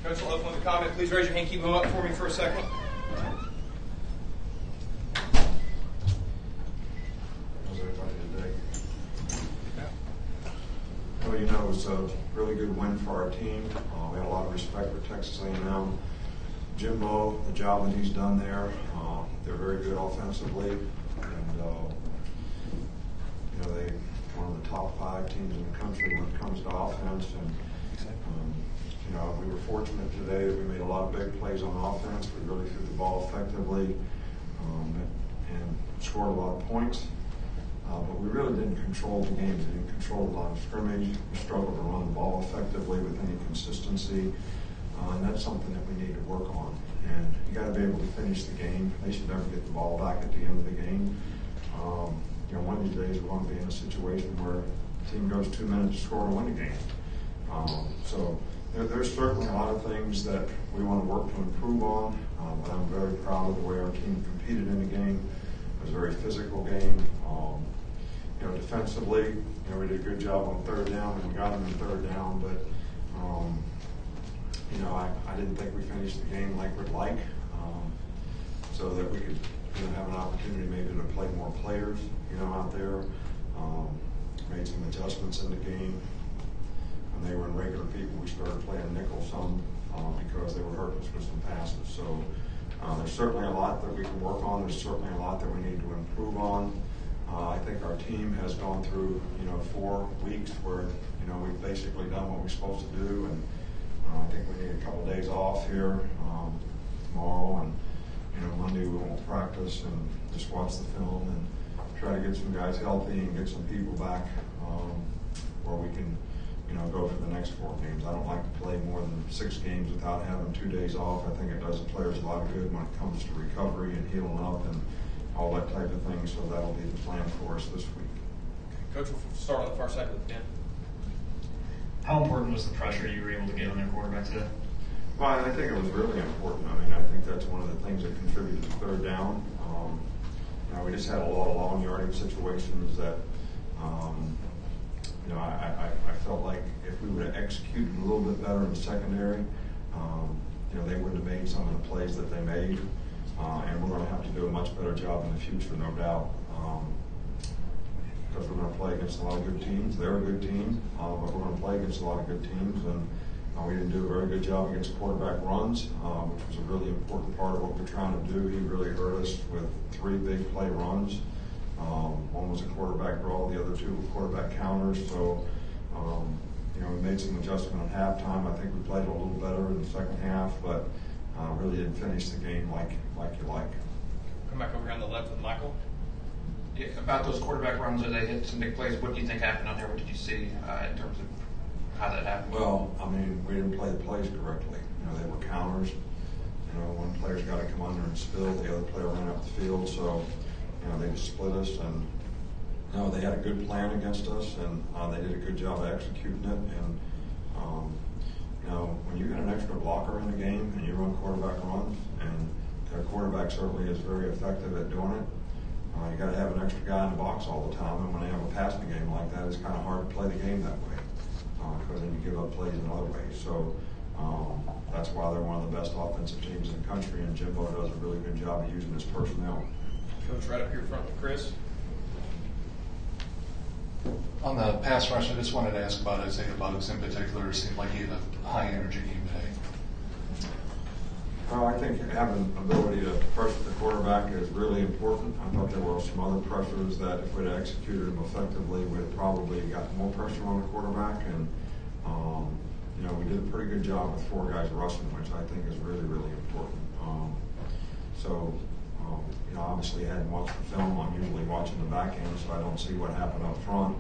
Coach will open with a comment. Please raise your hand. Keep them up for me for a second. How's everybody today? Well, you know, it was a really good win for our team. We had a lot of respect for Texas A&M. Jimbo, the job that he's done there, they're very good offensively. And, you know, they're one of the top 5 teams in the country when it comes to offense. And, you know, we were fortunate today that we made a lot of big plays on offense. We really threw the ball effectively and scored a lot of points. But we really didn't control the game. We didn't control the line of scrimmage. We struggled to run the ball effectively with any consistency. And that's something that we need to work on. And you got to be able to finish the game. They should never get the ball back at the end of the game. You know, one of these days we're going to be in a situation where the team goes 2 minutes to score to win the game. So there's certainly a lot of things that we want to work to improve on. But I'm very proud of the way our team competed in the game. It was a very physical game. You know, defensively, you know, we did a good job on 3rd down, and we got them in 3rd down. But you know, I didn't think we finished the game like we'd like, so that we could, you know, have an opportunity maybe to play more players, you know, out there. Made some adjustments in the game. When they were in regular people, we started playing nickel some because they were hurting us with some passes. So there's certainly a lot that we can work on. There's certainly a lot that we need to improve on. I think our team has gone through, you know, 4 weeks where, you know, we've basically done what we're supposed to do, and I think we need a couple days off here tomorrow, and, you know, Monday we won't practice and just watch the film and try to get some guys healthy and get some people back where we can, you know, go for the next 4 games. I don't like to play more than 6 games without having 2 days off. I think it does the players a lot of good when it comes to recovery and healing up and all that type of thing. So that'll be the plan for us this week. Coach, we'll start on the far side with Ben. How important was the pressure you were able to get on their quarterback today? Well, I think it was really important. I mean, I think that's one of the things that contributed to 3rd down. You know, we just had a lot of long yardage situations that, you know, I felt like if we would have executed a little bit better in the secondary, you know, they wouldn't have made some of the plays that they made. And we're going to have to do a much better job in the future, no doubt. Because we're going to play against a lot of good teams. They're a good team, but we're going to play against a lot of good teams. And we didn't do a very good job against quarterback runs, which was a really important part of what we're trying to do. He really hurt us with 3 big play runs. One was a quarterback draw, the other 2 were quarterback counters. So, you know, we made some adjustment at halftime. I think we played a little better in the second half, but really didn't finish the game like you like. Come back over here on the left with Michael. Yeah, about those quarterback runs where they hit some big plays, what do you think happened out there? What did you see in terms of how that happened? Well, I mean, we didn't play the plays correctly. You know, they were counters. You know, one player's got to come under and spill, the other player ran up the field. So, you know, they just split us, and, you know, they had a good plan against us, and they did a good job of executing it. And, you know, when you got an extra blocker in the game and you run quarterback runs, and their quarterback certainly is very effective at doing it, you got to have an extra guy in the box all the time. And when they have a passing game like that, it's kind of hard to play the game that way because then you give up plays in other ways. So that's why they're one of the best offensive teams in the country, and Jimbo does a really good job of using his personnel. Coach, right up here front with Chris. On the pass rush, I just wanted to ask about Isaiah Buggs in particular. It seemed like he had a high energy game today. Well, I think having the ability to pressure the quarterback is really important. I thought there were some other pressures that if we'd executed them effectively, we'd have probably got more pressure on the quarterback. And, you know, we did a pretty good job with 4 guys rushing, which I think is really, really important. You know, obviously I hadn't watched the film. I'm usually watching the back end, so I don't see what happened up front.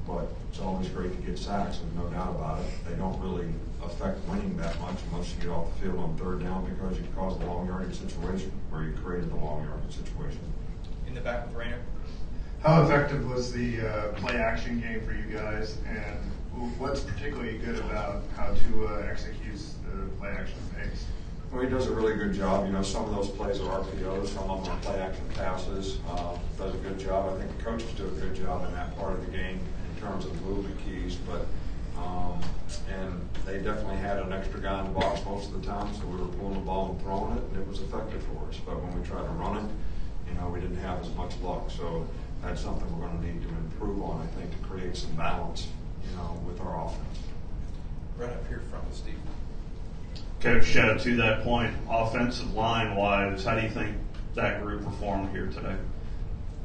But it's always great to get sacks, there's no doubt about it. They don't really affect winning that much unless you get off the field on 3rd down because you caused a long yardage situation, or you created a long yardage situation. In the back with Rainer. How effective was the play action game for you guys, and what's particularly good about how Tua executes the play action pace? Well, he does a really good job. You know, some of those plays are RPOs, some of them are play action passes. Does a good job. I think the coaches do a good job in that part of the game in terms of the movement keys. But and they they definitely had an extra guy in the box most of the time, so we were pulling the ball and throwing it, and it was effective for us. But when we tried to run it, we didn't have as much luck. So that's something we're going to need to improve on, I think, to create some balance, with our offense. Right up here front with Steve. Coach, to that point, offensive line-wise, how do you think that group performed here today?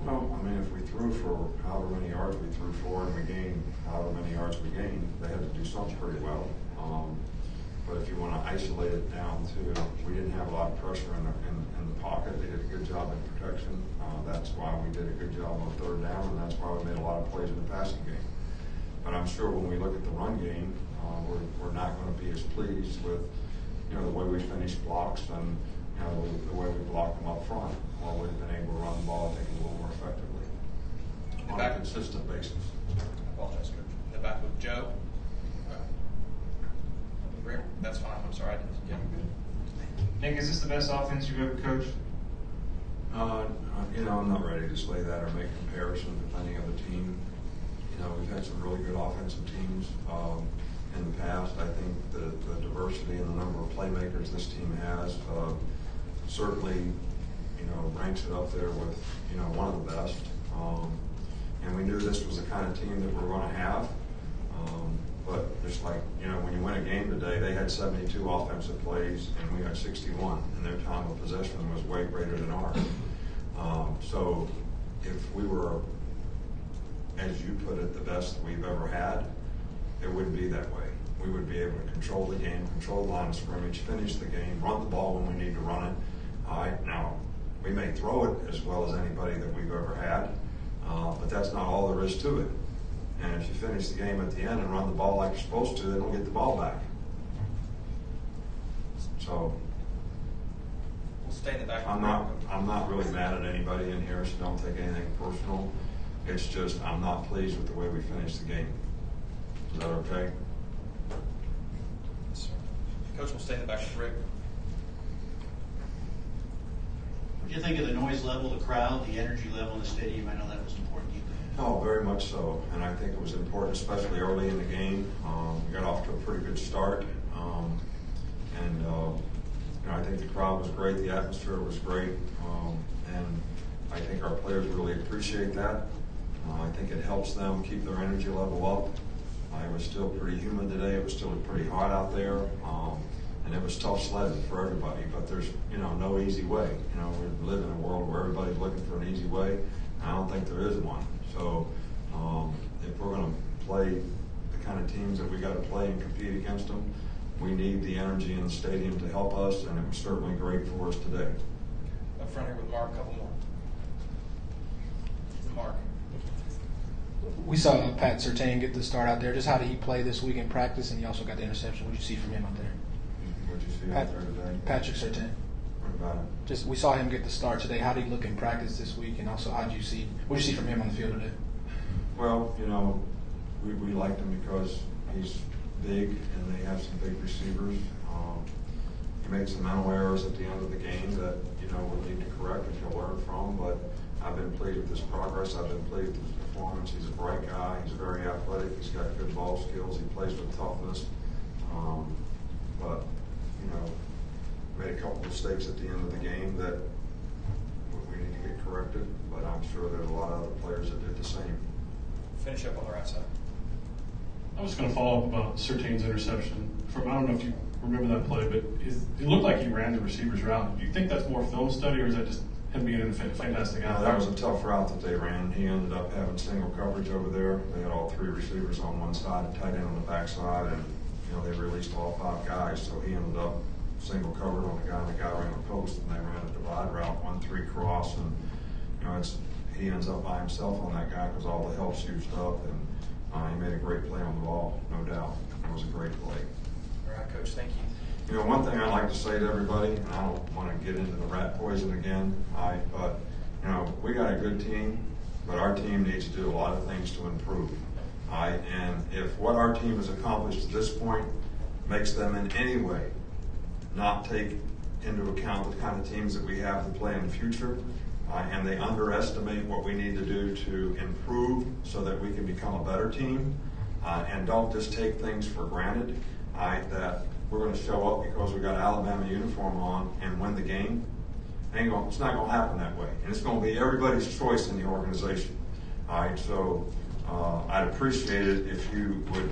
Well, if we threw for however many yards we threw for and we gained however many yards we gained, they had to do something pretty well. But if you want to isolate it down to, we didn't have a lot of pressure in the pocket. They did a good job in protection. That's why we did a good job on third down, and that's why we made a lot of plays in the passing game. But I'm sure when we look at the run game, we're not going to be as pleased with, the way we finish blocks and the way we block them up front, or we've been able to run the ball, I think, a little more effectively on a consistent basis. I apologize, Coach. In the back with Joe. Rick, that's fine. I'm sorry. I didn't get it. Nick, is this the best offense you've ever coached? I'm not ready to say that or make comparisons with any other team. We've had some really good offensive teams in the past. I think the diversity and the number of playmakers this team has certainly, ranks it up there with, one of the best. And we knew this was the kind of team that we're going to have. But just like, when you win a game today, they had 72 offensive plays and we had 61, and their time of possession was way greater than ours. So if we were, as you put it, the best we've ever had, it wouldn't be that way. We would be able to control the game, control the line of scrimmage, finish the game, run the ball when we need to run it. Now, we may throw it as well as anybody that we've ever had, but that's not all there is to it. And if you finish the game at the end and run the ball like you're supposed to, they don't get the ball back. So We'll stay in the back. I'm not really mad at anybody in here, so don't take anything personal. It's just I'm not pleased with the way we finished the game. Is that okay? Yes, sir. Coach will stay in the back with Rick. What do you think of the noise level, the crowd, the energy level in the stadium? I know that was important to you. Oh, very much so. And I think it was important, especially early in the game. We got off to a pretty good start. I think the crowd was great. The atmosphere was great. And I think our players really appreciate that. I think it helps them keep their energy level up. It was still pretty humid today. It was still pretty hot out there. And it was tough sledding for everybody. But there's, no easy way. We live in a world where everybody's looking for an easy way. I don't think there is one. So if we're going to play the kind of teams that we got to play and compete against them, we need the energy in the stadium to help us, and it was certainly great for us today. Up front here with Mark, a couple more. Mark. We saw Pat Surtain get the start out there. Just how did he play this week in practice, and he also got the interception. What did you see from him out there? What did you see out there today? Patrick Surtain. What about him? Just we saw him get the start today. How did he look in practice this week, and also what did you see from him on the field today? Well, we liked him because he's big and they have some big receivers. He made some mental errors at the end of the game that we'll need to correct and he'll learn from. But I've been pleased with his progress. I've been pleased with his performance. He's a bright guy. He's very athletic. He's got good ball skills. He plays with toughness. But made a couple of mistakes at the end of the game that we need to get corrected. But I'm sure there's a lot of other players that did the same. Finish up on the right side. I was going to follow up about Surtain's interception. I don't know if you remember that play, but it looked like he ran the receiver's route. Do you think that's more film study, or is that just him being a fantastic athlete? That was a tough route that they ran. He ended up having single coverage over there. They had all three receivers on one side, a tight end on the back side, and they released all five guys. So he ended up single covered on the guy, and the guy ran a post, and they ran a divide route, 1-3 cross, and he ends up by himself on that guy because all the help's used up, and he made a great play on the ball, no doubt. It was a great play. All right, Coach, thank you. One thing I'd like to say to everybody, and I don't want to get into the rat poison again, but we got a good team, but our team needs to do a lot of things to improve. And if what our team has accomplished at this point makes them in any way not take into account the kind of teams that we have to play in the future, and they underestimate what we need to do to improve so that we can become a better team, and don't just take things for granted, all right, that we're going to show up because we got an Alabama uniform on and win the game. It's not going to happen that way. And it's going to be everybody's choice in the organization. All right, so I'd appreciate it if you would,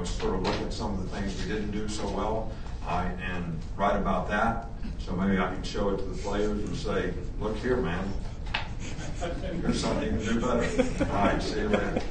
sort of look at some of the things we didn't do so well, and write about that. So maybe I can show it to the players and say, look here, man, here's something you can do better. All right, see you later.